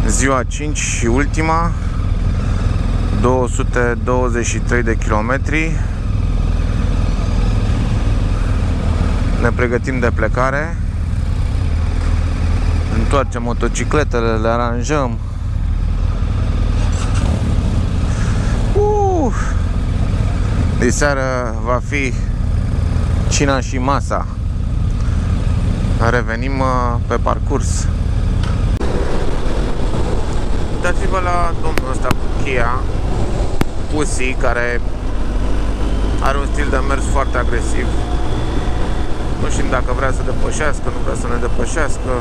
Ziua 5 și ultima, 223 de kilometri. Ne pregătim de plecare. Întoarcem motocicletele, le aranjăm. De seară va fi cina și masa. Revenim pe parcurs. Uitați-vă la domnul ăsta cu Kia Pussy, care are un stil de mers foarte agresiv. Nu știm dacă vrea să depășească, nu vrea să ne depășească.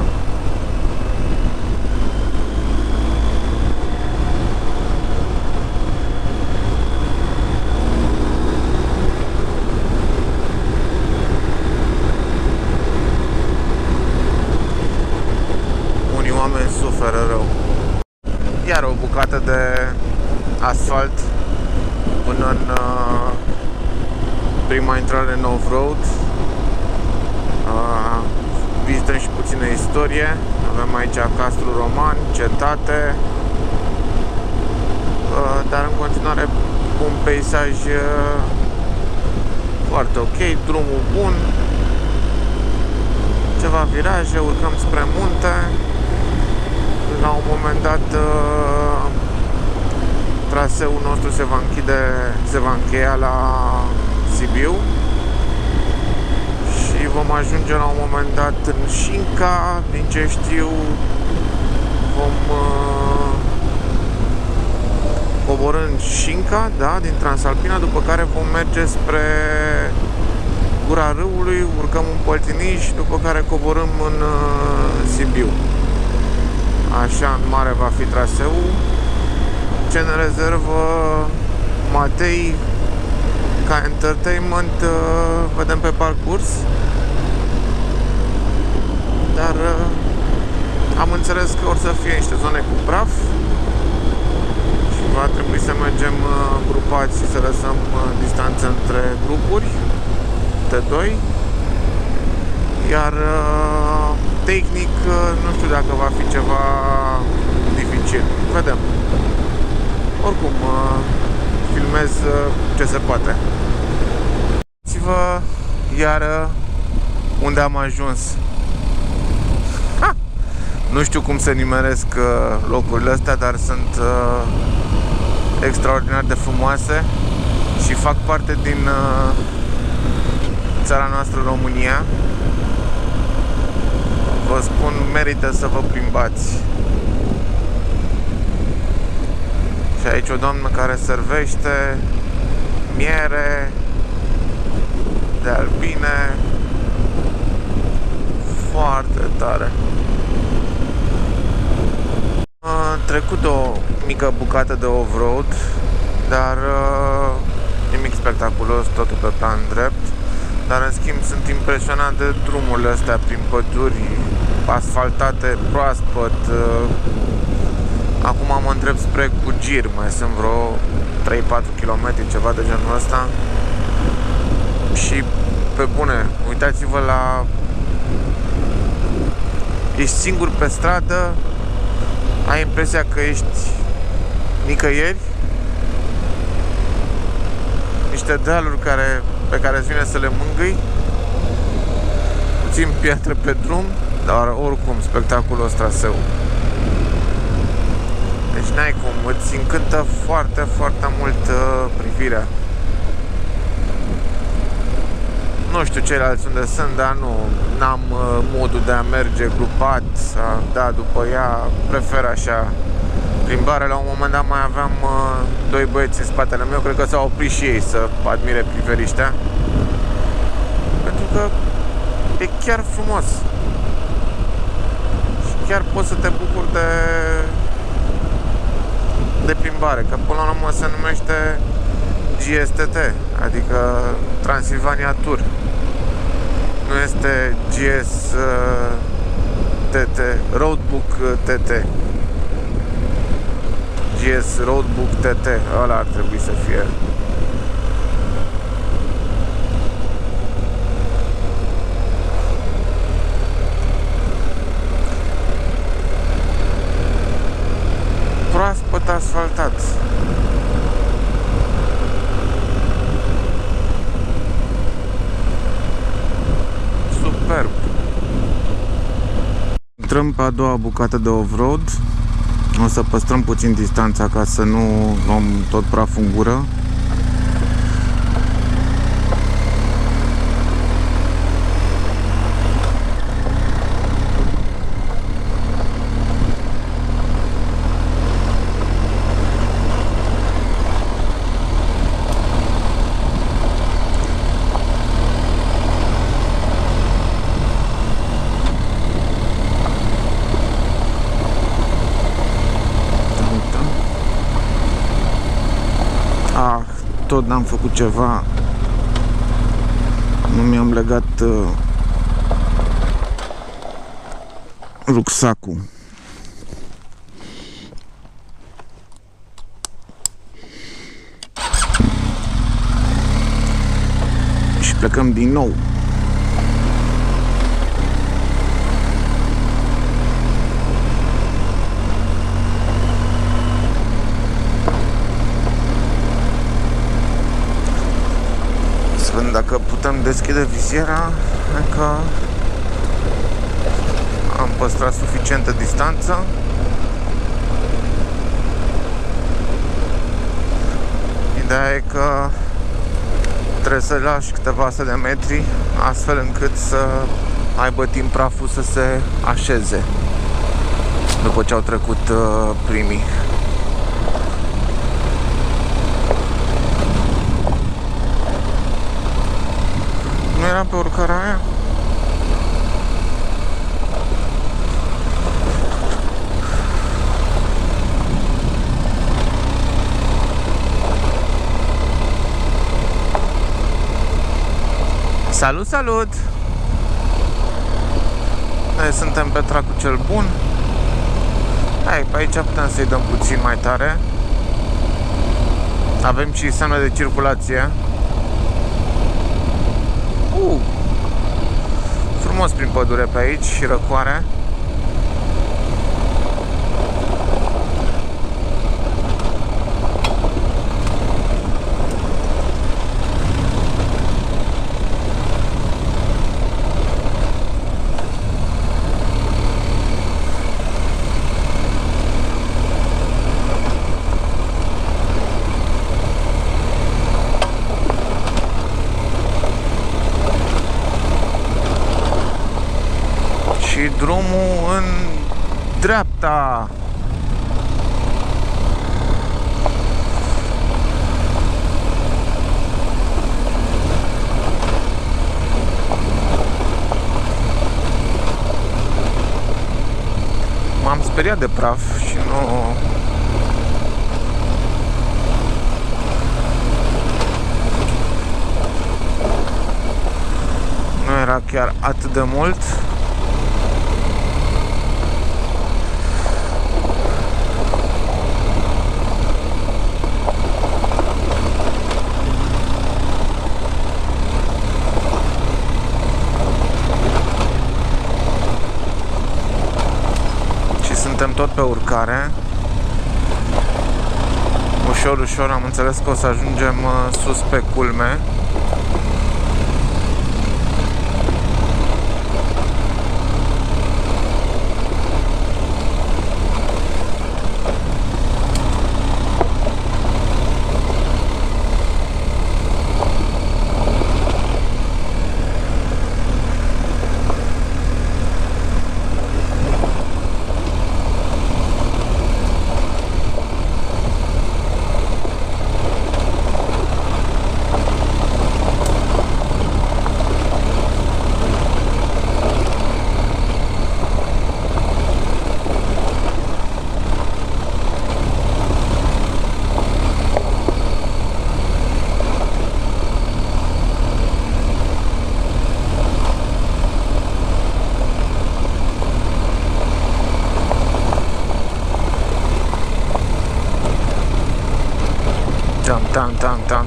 Unii oameni suferă rău. Iar o bucată de asfalt până în prima intrare în off-road. Vizităm și puțină istorie. Avem aici Castru Roman, cetate, dar în continuare un peisaj foarte ok, drumul bun, ceva viraje, urcăm spre munte. La un moment dat traseul nostru se va încheia la Sibiu și vom ajunge la un moment dat în Șinca. Din ce știu, vom coborî în Șinca, da, din Transalpina, după care vom merge spre Gura Râului, urcăm un Păltiniș, după care coborâm în Sibiu. Așa în mare va fi traseul. Ce ne rezervă Matei ca entertainment vedem pe parcurs. Dar am înțeles că or să fie niște zone cu praf și va trebui să mergem grupați și să lăsăm distanță între grupuri T2. Iar tehnic nu știu dacă va fi ceva dificil. Vedem. Oricum filmez ce se poate. Uitați-vă iară unde am ajuns. Nu știu cum se nimeresc locurile astea, dar sunt extraordinar de frumoase și fac parte din țara noastră, România. Vă spun, merită să vă plimbați. Și aici o doamnă care servește miere de albine. Foarte tare. Am trecut o mică bucată de off-road, dar nimic spectaculos, totul pe plan drept. Dar în schimb sunt impresionat de drumurile astea prin păduri asfaltate proaspăt. Acum mă întreb spre Gugir, mai sunt vreo 3-4 km, ceva de genul ăsta. Și pe bune, uitați-vă la... Ești singur pe stradă, ai impresia că ești nicăieri. Niște dealuri pe care îți vine să le mângâi, puțin piatră pe drum, dar oricum spectaculos traseu. Deci n-ai cum, îți încântă foarte, foarte mult privirea. Nu știu ceilalți unde sunt, dar n-am modul de a merge grupat, să da după ea, prefer așa plimbare. La un moment dat mai aveam doi băieți în spatele meu, cred că s-au oprit și ei să admire priveliștea, pentru că e chiar frumos și chiar poți să te bucuri de plimbare, că până la urmă se numește GSTT, adică Transilvania Tour, nu este GSTT, Roadbook TT. GS Roadbook TT, ăla ar trebui să fie. intrăm pe a doua bucată de off-road. O să păstrăm puțin distanța ca să nu luăm tot praful în gură. Tot n-am făcut ceva. Nu mi-am legat rucsacul. Și plecăm din nou. Dacă putem deschide viziera, că am păstrat suficientă distanță. Ideea e că trebuie să lași câteva sute de metri, astfel încât să aibă timp praful să se așeze după ce au trecut primii. Nu eram pe urcarea aia? Salut, salut! Noi suntem pe tracul cel bun. Hai, pe aici putem să-i dăm puțin mai tare. Avem și semne de circulație. Frumos prin pădure pe aici și răcoare. Și drumul în dreapta. M-am speriat de praf și nu era chiar atât de mult. Suntem tot pe urcare. Ușor, ușor am înțeles că o să ajungem sus pe culme.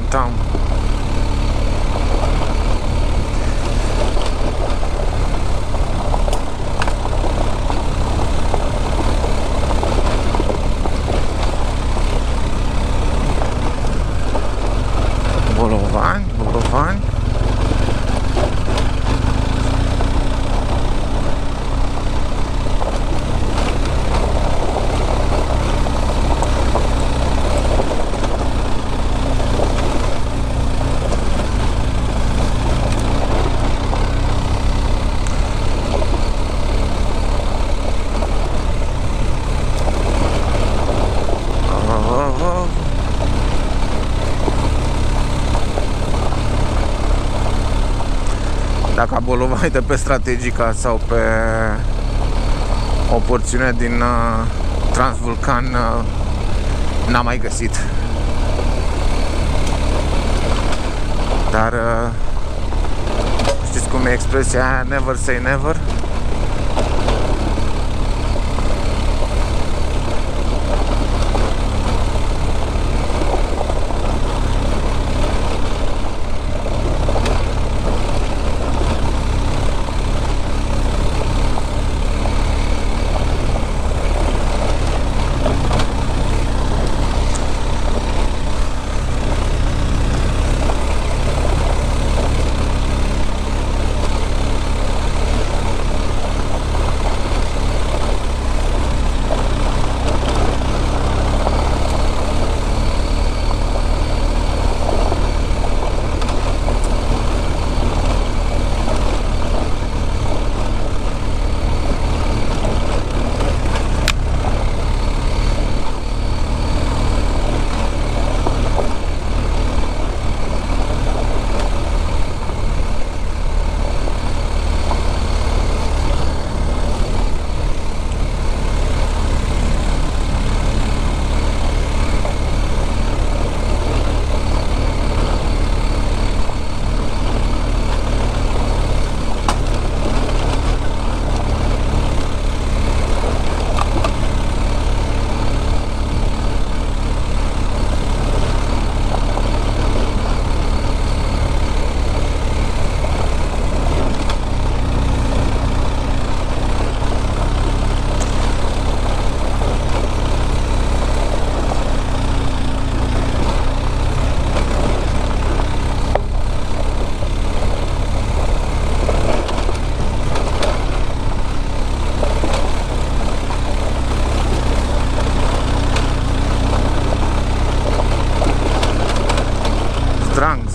Tam. Bolovani. Dacă bolovai de pe Strategica sau pe o porțiune din Transvulcan, n-am mai găsit. Dar știți cum e expresia aia, never say never?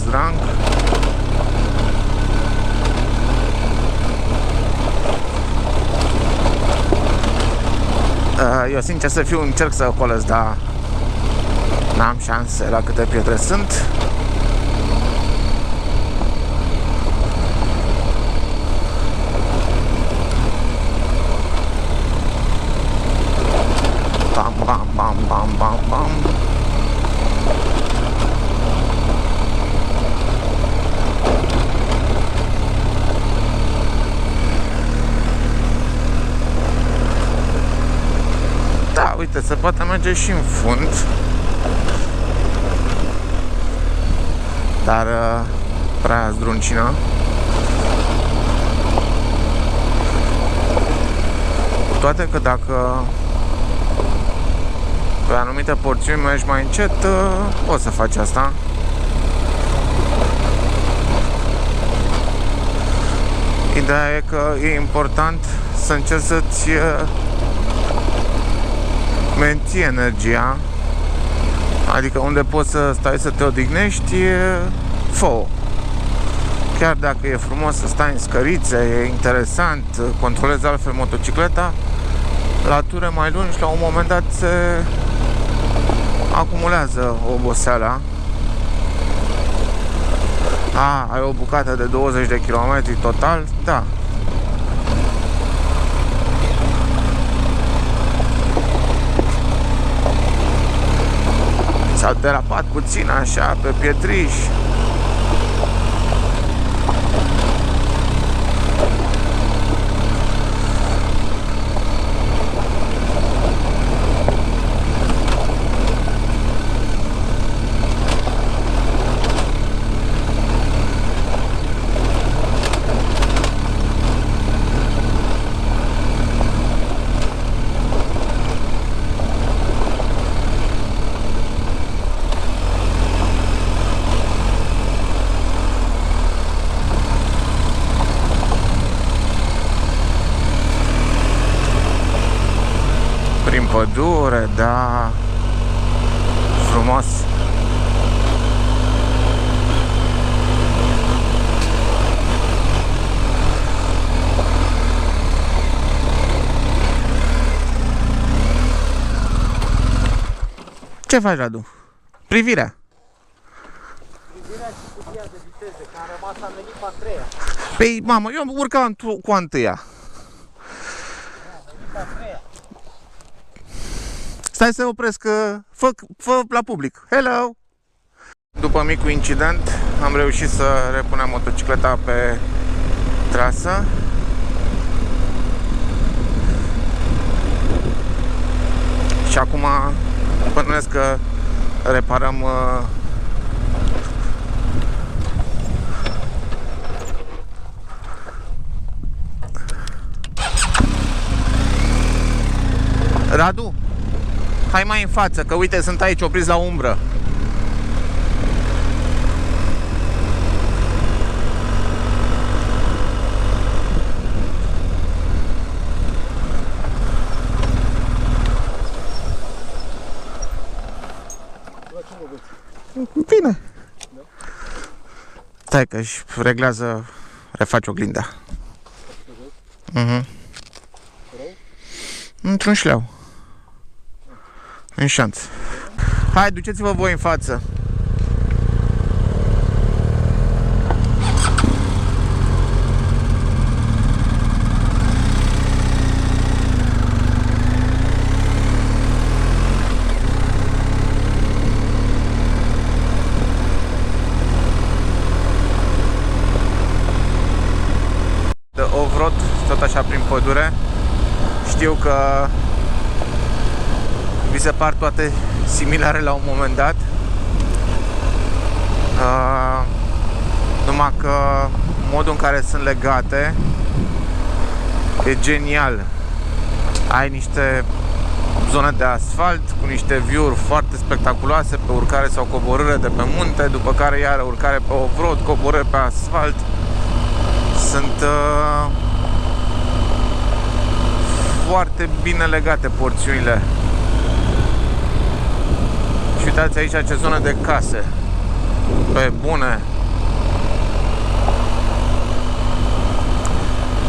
Zdrang. Eu sincer să fiu încerc să ocolesc, dar n-am șanse la câte pietre sunt. Bam, bam, bam, bam, bam, bam. Da, uite, se poate merge și în fund. Dar prea zdruncină. Cu toate că dacă pe anumite porțiuni mergi mai încet, poți să faci asta. Ideea e că e important să încerci să-ți menții energia, adică unde poți să stai să te odihnești, fă-o. Chiar dacă e frumos să stai în scărițe, e interesant, controlezi altfel motocicleta, la ture mai lungi, la un moment dat se acumulează oboseala. Ai o bucată de 20 de km total? Da. S-au derapat puțin așa pe pietriș. Prin pădure, da, frumos. Ce faci, Radu? Privirea. Privirea și cutia de viteze, că am rămas, am venit pe a treia. Păi, mamă, eu urcam cu a întâia. Stai să opresc, fă la public. Hello! După micul incident, am reușit să repunem motocicleta pe trasă. Și acum bănuiesc că reparăm Radu, hai mai în față, că uite, sunt aici opriți la umbră. Bine. Stai că își reglează, reface oglinda. Într-un șleau. În șanț. Hai, duceți-vă voi în față. De off-road, tot așa prin pădure. Știu că vi se par toate similare la un moment dat, numai că modul în care sunt legate e genial. Ai niște zone de asfalt cu niște view-uri foarte spectaculoase pe urcare sau coborâre de pe munte, după care iară urcare pe off-road, coborâre pe asfalt. Sunt foarte bine legate porțiunile. Și uitați aici ce zonă de case. Pe bune.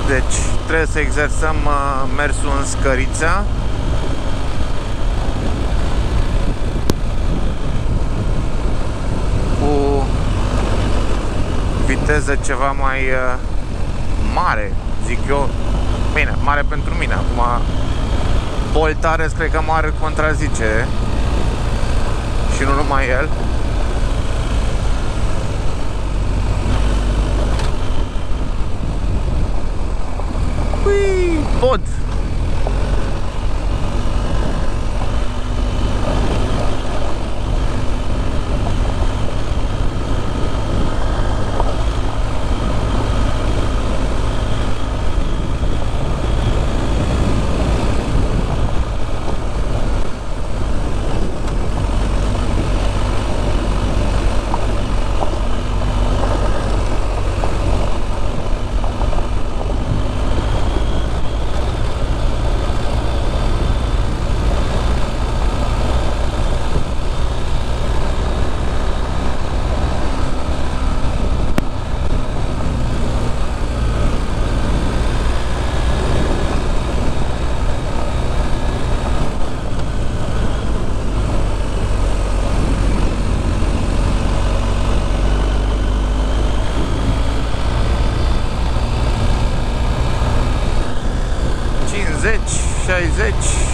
Deci trebuie să exersăm mersul în scărița. Cu viteză ceva mai mare, zic eu. Bine, mare pentru mine. Acum Poltares cred că mare contrazice. Și nu numai el. Ui, pod.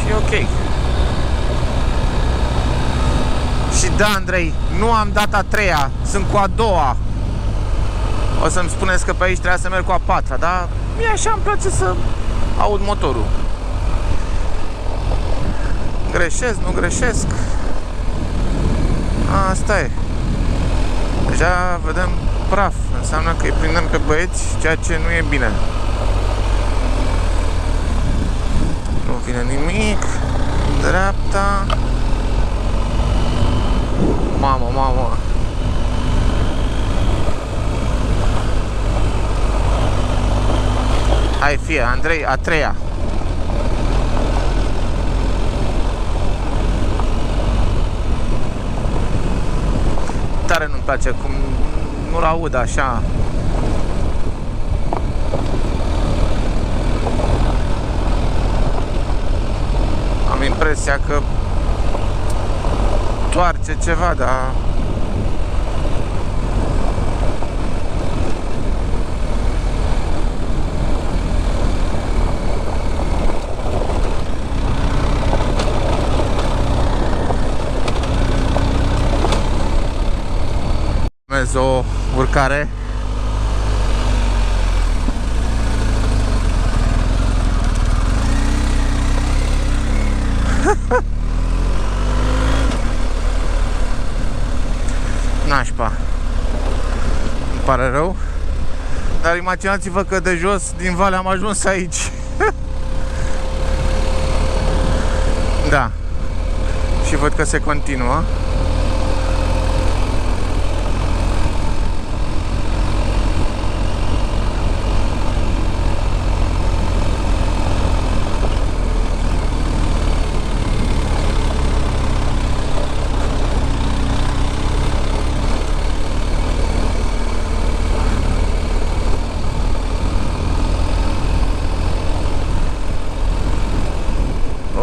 E ok. Și da, Andrei, nu am dat a treia, sunt cu a doua. O să-mi spuneți că pe aici trebuia să merg cu a patra, dar mie așa îmi place să aud motorul. Greșesc, nu greșesc. Asta e. Deja vedem praf. Înseamnă că îi prindem pe băieți, ceea ce nu e bine. Nu vine nimic. Dreapta. Mamă, mamă. Hai, fie, Andrei, a treia. Tare nu-mi place cum nu-l aud așa. Am impresia că toarce ceva, dar... urmez o urcare. Nașpa. Îmi pare rău. Dar imaginați-vă că de jos din vale am ajuns aici. Da. Și văd că se continuă.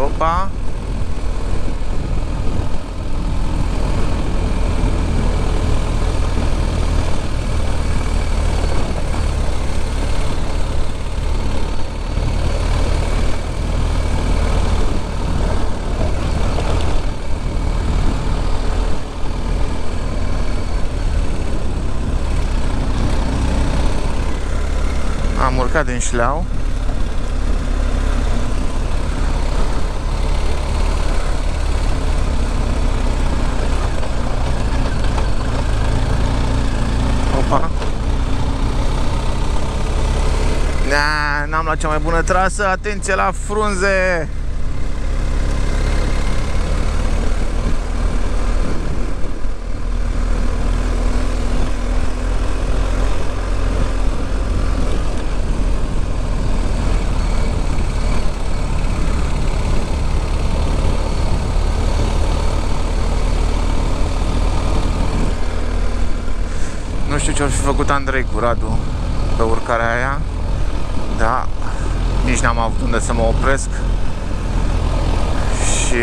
Opa! Am urcat din șleau. Opa. N-am luat cea mai bună trasă. Atenție la frunze. Nu știu ce-or fi făcut Andrei cu Radu pe urcarea aia. Da, nici n-am avut unde să mă opresc. Și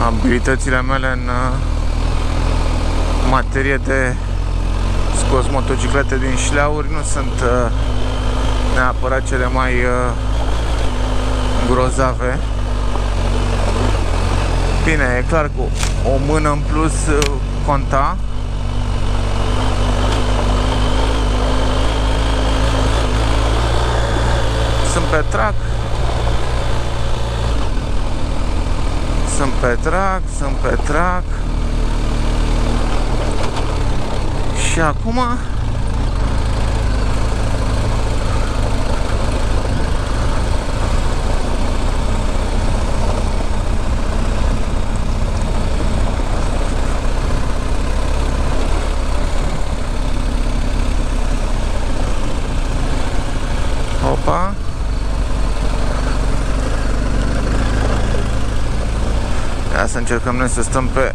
abilitățile mele în materie de scos motociclete din șleauri nu sunt neapărat cele mai grozave. Bine, e clar că o mână în plus conta. Sunt pe trac. Sunt pe trac. Și acum opa. Ia să încercăm noi să stăm pe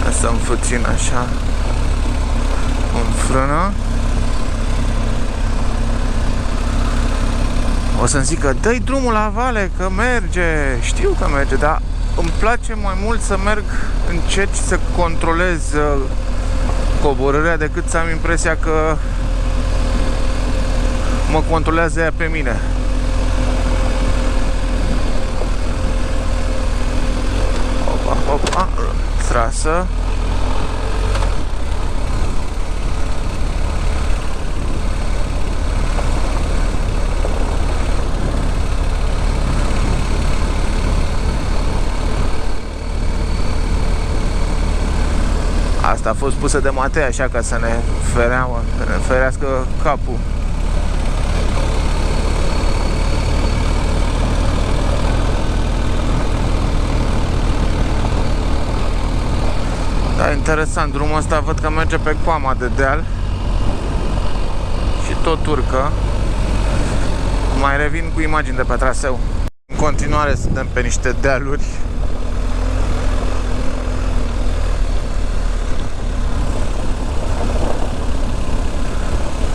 lăsăm puțin așa în frână. O să-mi zică, dă-i drumul la vale, că merge. Știu că merge, dar îmi place mai mult să merg încet și să controlez coborârea decât să am impresia că mă controlează ea pe mine. Opa, opa, trasă. Asta a fost pusă de Matei așa ca să ne ferească capul. Da, interesant, drumul ăsta văd că merge pe coama de deal și tot urcă. Mai revin cu imagini de pe traseu. În continuare suntem pe niște dealuri.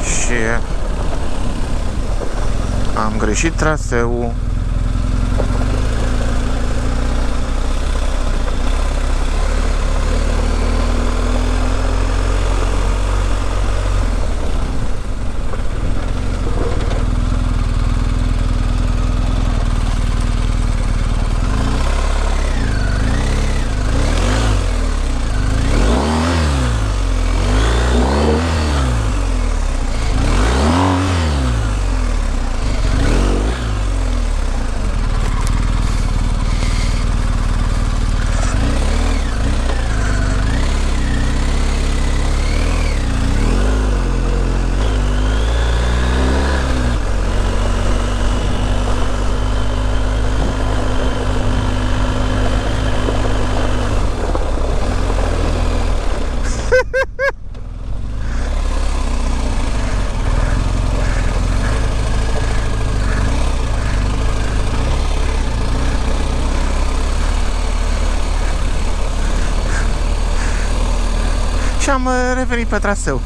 Și am greșit traseul. am revenit pe traseu.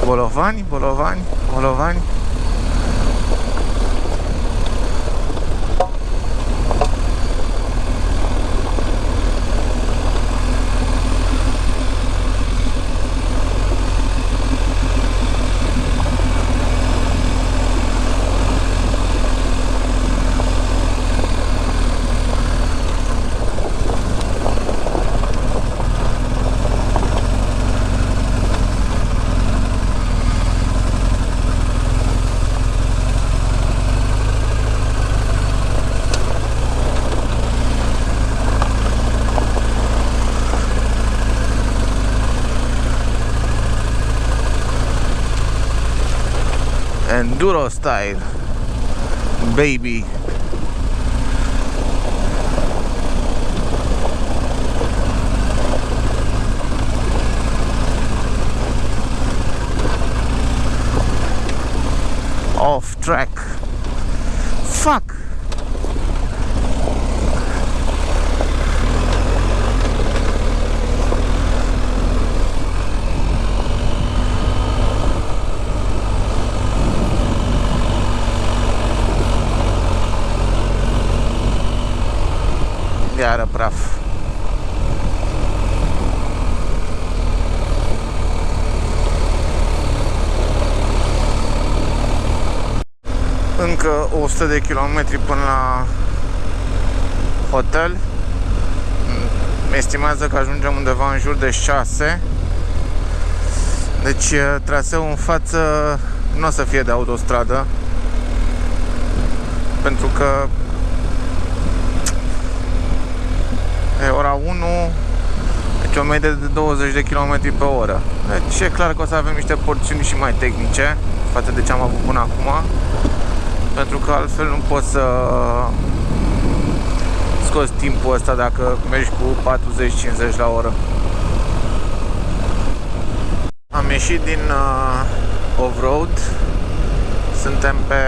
Bolovani, bolovani, bolovani. Enduro style, baby. Off track. Fuck. Iară praf. Încă 100 de kilometri până la hotel. Estimează că ajungem undeva în jur de 6. Deci traseul în față nu o să fie de autostradă, pentru că e ora 1, deci o medie de 20 de km pe oră. Deci e clar că o să avem niște porțiuni și mai tehnice față de ce am avut până acum, pentru că altfel nu poți să scoți timpul ăsta dacă mergi cu 40-50 la oră. Am ieșit din off-road, suntem pe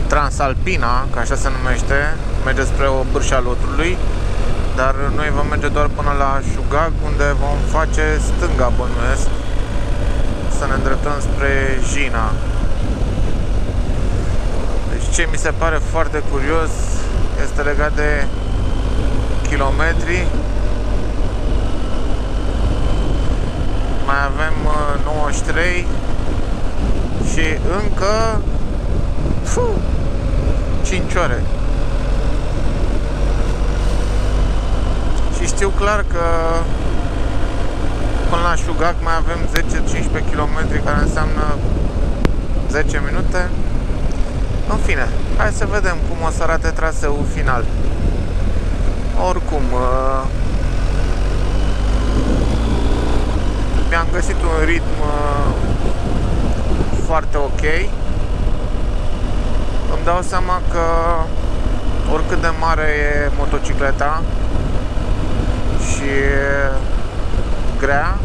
Transalpina, că așa se numește, merge spre o Bârșa Lotrului, dar noi vom merge doar până la Șugag, unde vom face stânga, bănuiesc, să ne îndreptăm spre Jina. Deci ce mi se pare foarte curios este legat de kilometri. Mai avem 93 și încă 5 ore. Și știu clar că până la Șugag mai avem 10-15 km, care înseamnă 10 minute. În fine, hai să vedem cum o să arate traseul final. Oricum, mi-am găsit un ritm foarte ok. Îmi dau seama că oricât de mare e motocicleta și grea,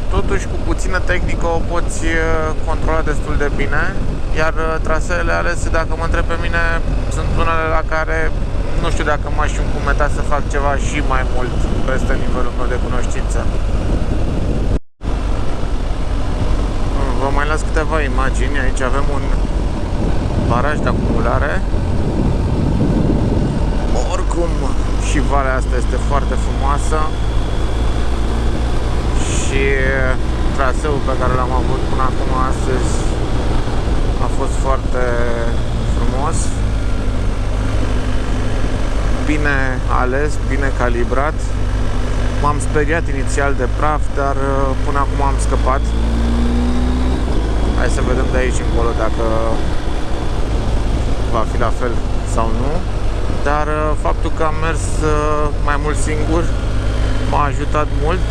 totuși cu puțină tehnică o poți controla destul de bine. Iar traseele alese, dacă mă întreb pe mine, sunt unele la care nu știu dacă m-aș încumeta să fac ceva și mai mult peste nivelul meu de cunoștință. Vă mai las câteva imagini. Aici avem un baraj de acumulare. Oricum, și valea asta este foarte frumoasă și traseul pe care l-am avut până acum astăzi a fost foarte frumos, bine ales, bine calibrat. M-am speriat inițial de praf, dar până acum am scăpat. Hai să vedem de aici încolo dacă va fi la fel sau nu. Dar faptul că am mers mai mult singur m-a ajutat mult.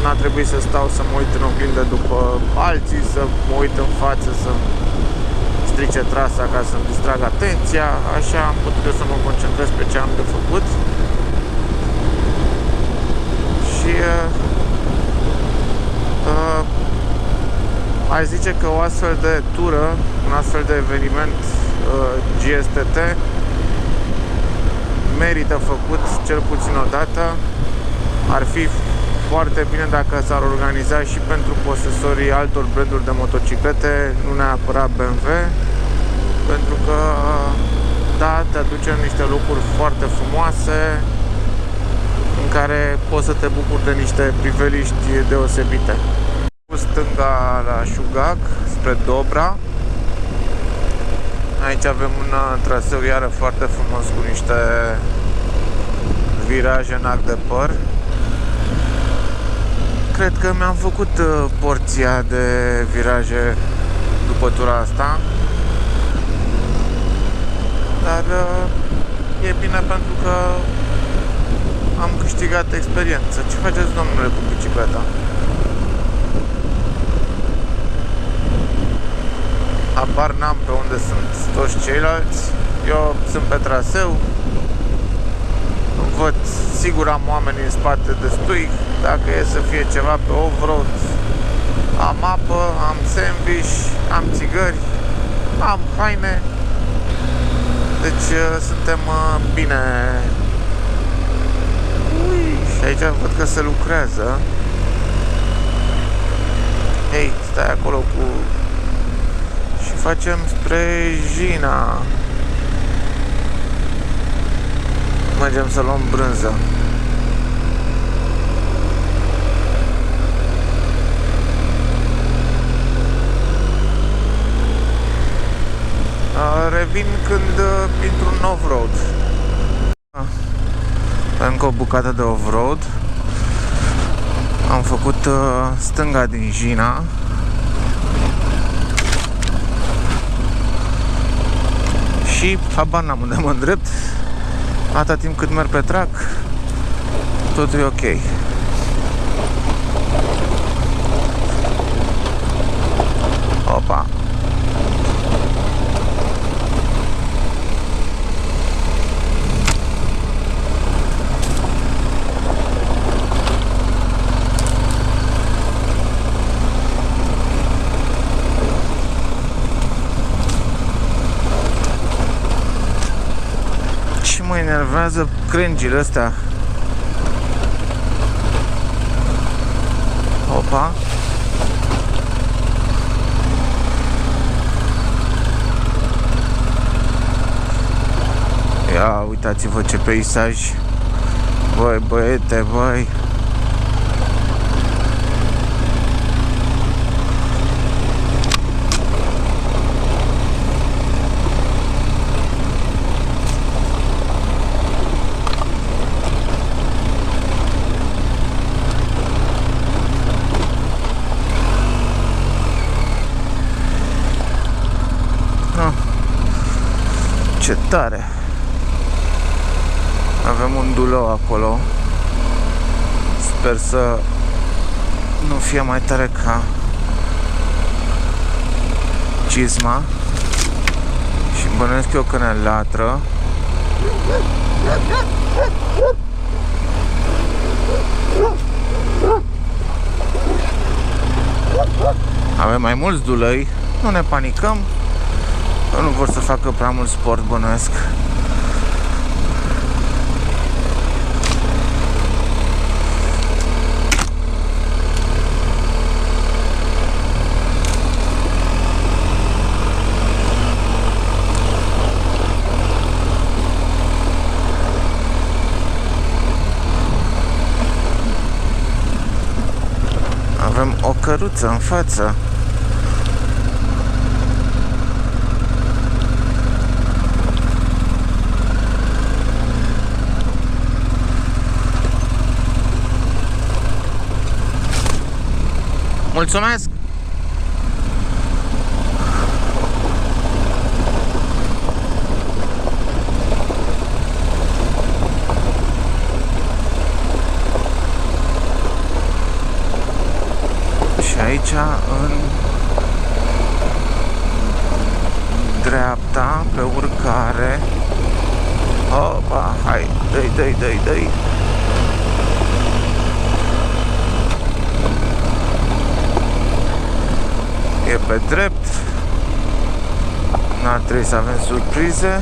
N-a trebuit să stau să mă uit în oglindă după alții, să mă uit în față, să strice trasa ca să-mi distrag atenția. Așa am putut eu să mă concentrez pe ce am de făcut. Și Aș zice că o astfel de tură, un astfel de eveniment GSTT merită făcut cel puțin o dată. Ar fi foarte bine dacă s-ar organiza și pentru posesorii altor branduri de motociclete, nu neapărat BMW, pentru că da, te aduce în niște locuri foarte frumoase în care poți să te bucuri de niște priveliști deosebite. Cu stânga la Șugag spre Dobra. Aici avem un traseu iară foarte frumos cu niște viraje în arc de păr. Cred că mi-am făcut porția de viraje după tura asta. Dar e bine pentru că am câștigat experiență. Ce faceți, domnule, cu bicicleta? Habar n-am pe unde sunt toți ceilalți. Eu sunt pe traseu. Văd, sigur am oameni în spate destui. Dacă e să fie ceva pe off-road, am apă, am sandwich, am țigări, am haine. Deci suntem bine. Ui, și aici văd că se lucrează. Hei, stai acolo cu... Și facem spre Jina. Mergem să luăm brânză. Revin când intru în off-road. Încă o bucată de off-road. Am făcut stânga din Jina. Și habar n-am unde mă îndrept. Atâta timp cât merg pe track, totul e ok. Opa! Mă enervează crengile astea. Opa. Ia uitați-vă ce peisaj. Băi, băiete, băi. Ce tare! Avem un dulou acolo. Sper să nu fie mai tare ca cizma. Și bănuiesc eu că ne latră. Avem mai mulți dulăi. Nu ne panicăm. Nu vor să facă prea mult sport, bănuiesc. Avem o căruță în față. Mulțumesc! Și aici în dreapta, pe urcare. Opa, hai, dă-i. E pe drept. N-ar trebui să avem surprize.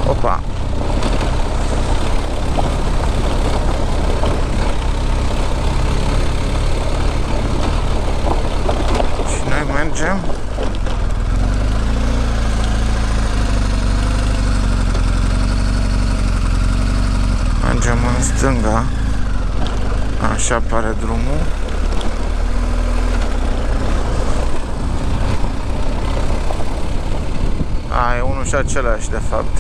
Opa! Și noi mergem în stânga. Așa pare drumul. E unul și același de fapt.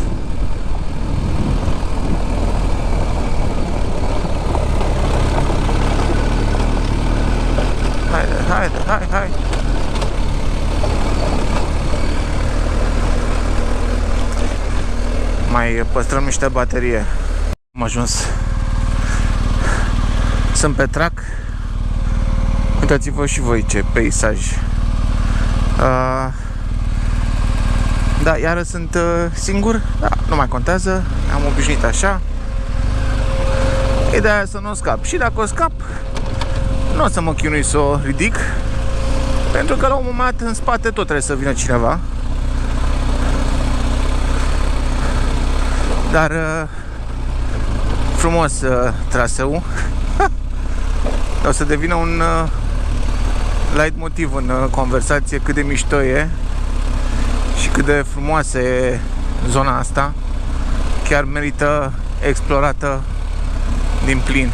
Hai. Mai păstrăm niște baterie. Am ajuns. Sunt pe trac. Uitați-vă și voi ce peisaj. Da, iară sunt singur. Da, nu mai contează. Am obișnuit așa. Ideea e să nu scap. Și dacă o scap, nu o să mă chinui să o ridic, pentru că la un moment dat în spate tot trebuie să vină cineva. Dar frumos traseu. O să devină un leitmotiv în conversație cât de mișto e și cât de frumoasă e zona asta. Chiar merită explorată din plin.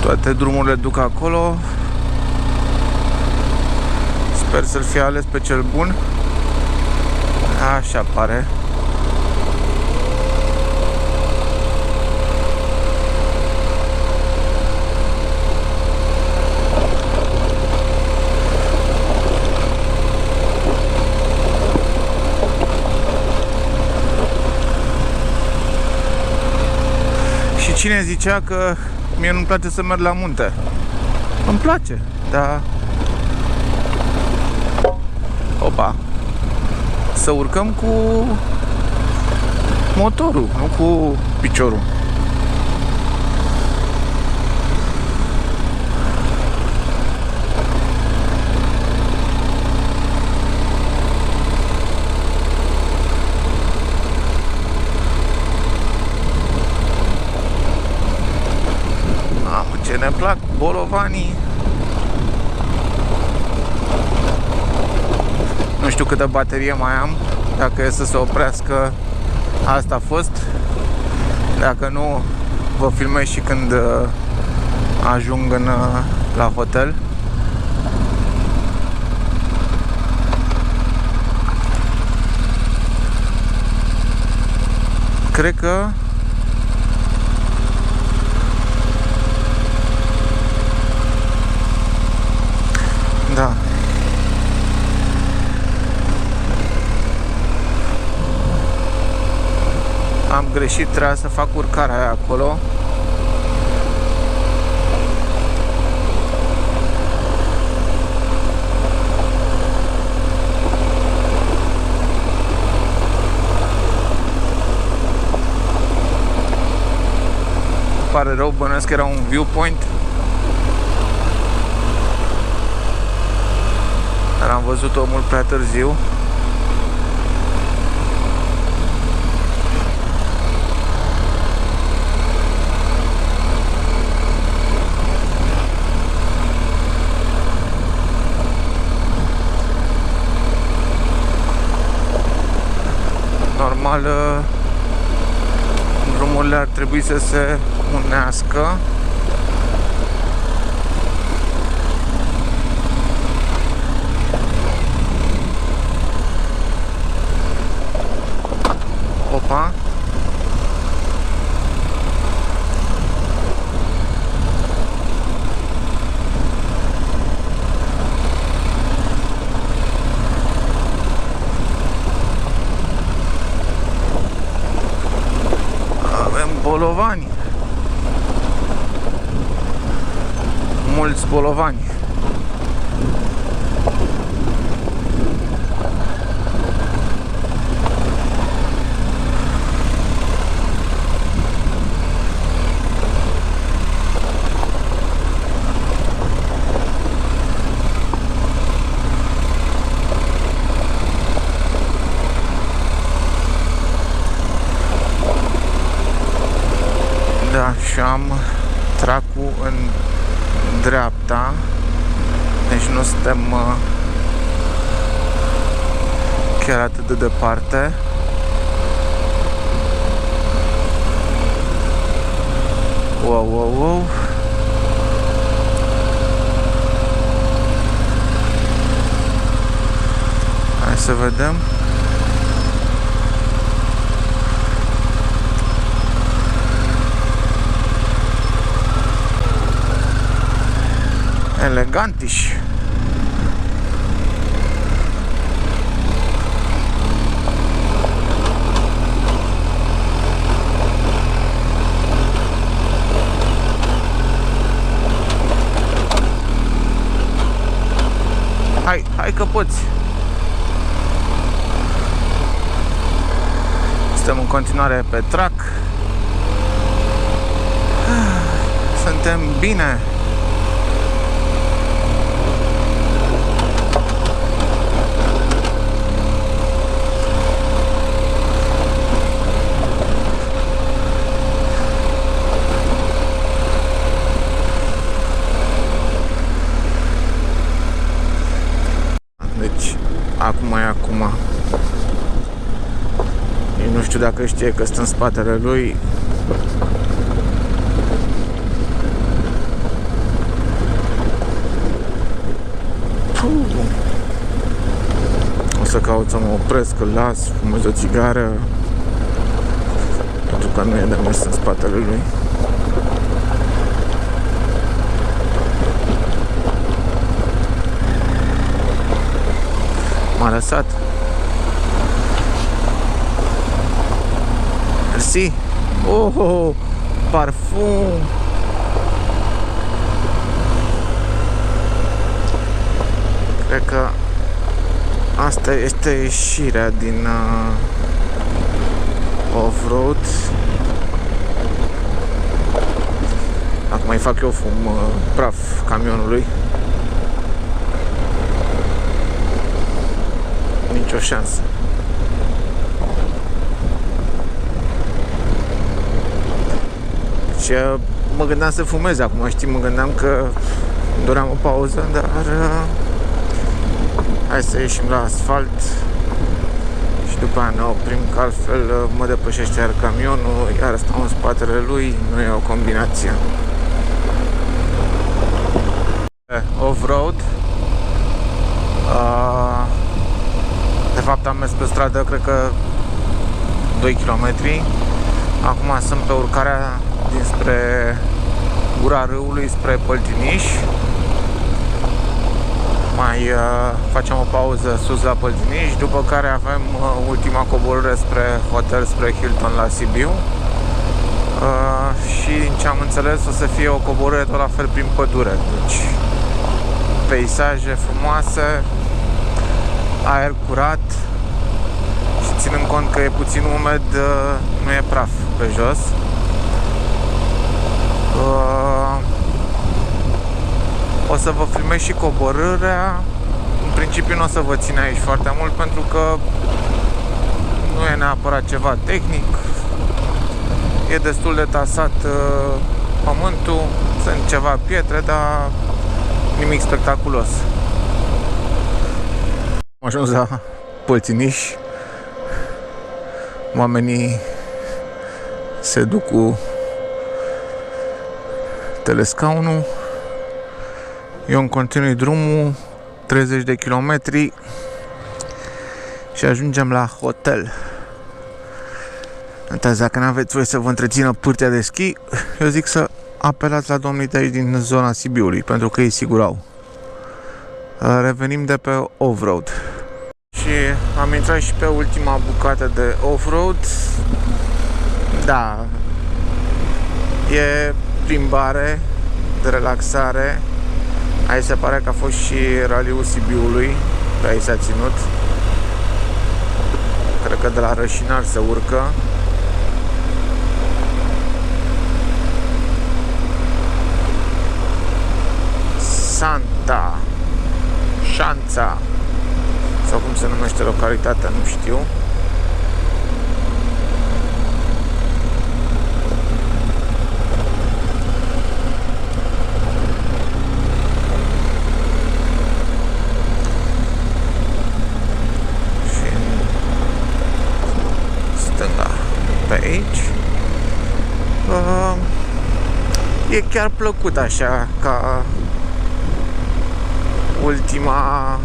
Toate drumurile duc acolo. Sper să-l fie ales pe cel bun. Așa pare. Și cine zicea că mie nu-mi place să merg la munte? Îmi place, dar... Opa! Să urcăm cu motorul, nu cu piciorul. Ce ne plac bolovanii. Nu știu câtă baterie mai am. Dacă e să se oprească, asta a fost. Dacă nu, vă filmez și când ajung la hotel. Cred că da. Am greșit, trebuia să fac urcarea aia acolo. Pare rău, bănuiesc că era un viewpoint. Dar am văzut-o mult prea târziu. normal drumurile ar trebui să se unească. Opa! Avem bolovani. Mulți bolovani. Da, și am tracul în dreapta, deci nu suntem chiar atât de departe. Wow, wow, wow. Hai să vedem. Elegantiș. Hai că poți. Suntem în continuare pe track. Suntem bine. Acum eu nu știu dacă știe că sunt în spatele lui. O să caut să mă opresc, îl las, fumez o țigară, pentru că nu e de mers în spatele lui. M-a lăsat. Mersi. Oh, parfum. Cred că asta este ieșirea din off-road. Acum mai fac eu fum praf camionului. Nicio șansă. Și mă gândeam să fumez acum, știi, mă gândeam că doream o pauză, dar hai să ieșim la asfalt și după aia ne oprim, că altfel mă depășește iar camionul, iar stau în spatele lui, nu e o combinație. Off-road. De fapt am mers pe stradă, cred că 2 km. Acum sunt pe urcarea dinspre Gura Râului spre Păltiniș. Mai facem o pauză sus la Păltiniș, după care avem ultima coborâre spre hotel, spre Hilton la Sibiu. Și din ce am înțeles o să fie o coborâre tot la fel prin pădure. Deci peisaje frumoase, aer curat și ținând cont că e puțin umed, nu e praf pe jos. O să vă filmez și coborârea. În principiu nu o să vă țin aici foarte mult pentru că nu e neapărat ceva tehnic. E destul de tasat pământul, sunt ceva pietre, dar nimic spectaculos. Am ajuns la Păltiniș. oamenii se duc cu telescaunul, eu îmi continui drumul 30 de kilometri și ajungem la hotel. Uitați, dacă nu aveți voi să vă întrețină pârtea de schi, eu zic să apelați la domnii de aici din zona Sibiului, pentru că ei sigur au. Revenim de pe off-road. Și am intrat și pe ultima bucată de off-road. Da, e plimbare de relaxare. Aici se pare că a fost și raliul Sibiului, pe aici s-a ținut. Cred că de la Rășinar se urcă. Șanța sau cum se numește localitatea, nu știu. Și stânga pe aici. E chiar plăcut așa ca ultima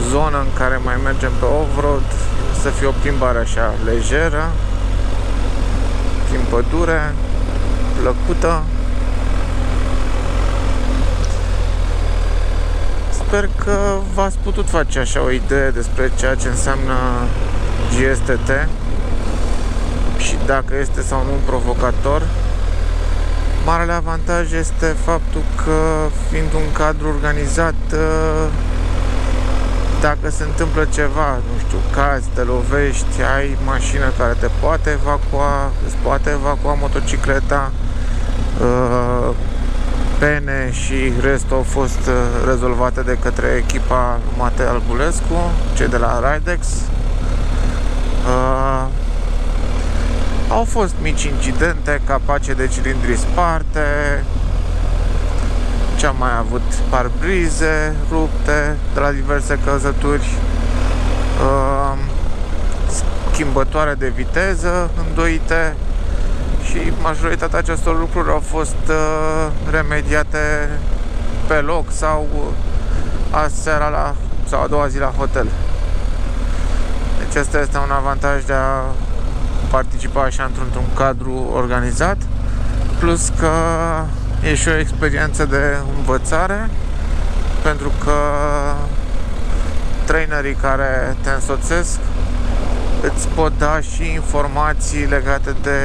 zonă în care mai mergem pe off-road, să fie o plimbare așa lejeră, prin pădure, plăcută. Sper că v-ați putut face așa o idee despre ceea ce înseamnă GSTT și dacă este sau nu un provocator. Marele avantaj este faptul că, fiind un cadru organizat, dacă se întâmplă ceva, nu știu, cazi, te lovești, ai mașină care te poate evacua, îți poate evacua motocicleta, pene și restul au fost rezolvate de către echipa Matei Albulescu, cei de la Ridex. Au fost mici incidente, capace de cilindri sparte, ce-am mai avut, parbrize rupte de la diverse căzături, schimbătoare de viteză îndoite și majoritatea acestor lucruri au fost remediate pe loc sau aseara sau a doua zi la hotel. Deci asta este un avantaj de a participa așa într-un cadru organizat, plus că e și o experiență de învățare, pentru că trainerii care te însoțesc îți pot da și informații legate de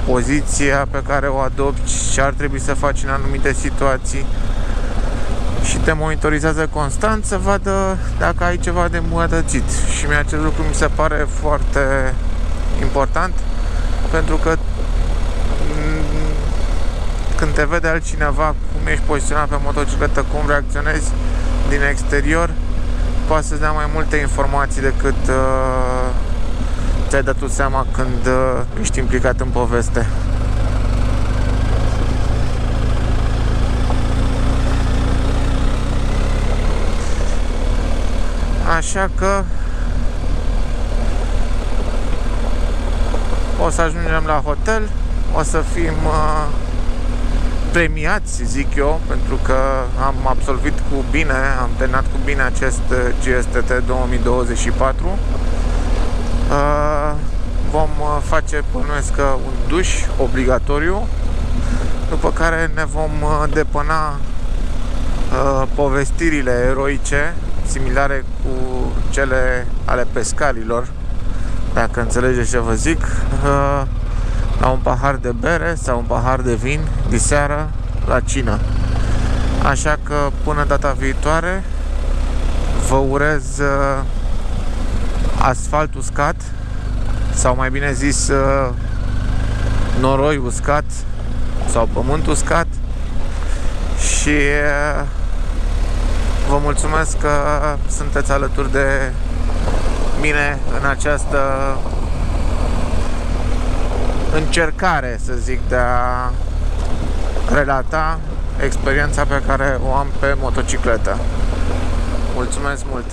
poziția pe care o adopți și ar trebui să faci în anumite situații și te monitorizează constant să vadă dacă ai ceva de îmbunătățit. Și mie acest lucru mi se pare foarte important, pentru că când te vede altcineva cum ești poziționat pe motocicletă, cum reacționezi din exterior, poate să-ți dea mai multe informații decât ți-ai dat tu seama când ești implicat în poveste. Așa că o să ajungem la hotel, o să fim premiați, zic eu, pentru că am absolvit cu bine, am terminat cu bine acest GSTT 2024. Vom face, bănuiesc, un duș obligatoriu, după care ne vom depăna povestirile eroice, similare cu cele ale pescarilor, dacă înțelegeți ce vă zic, la un pahar de bere sau un pahar de vin diseară la cină. Așa că până data viitoare vă urez asfalt uscat, sau mai bine zis noroi uscat sau pământ uscat, și vă mulțumesc că sunteți alături de mine în această încercare, să zic, de a relata experiența pe care o am pe motocicletă. Mulțumesc mult!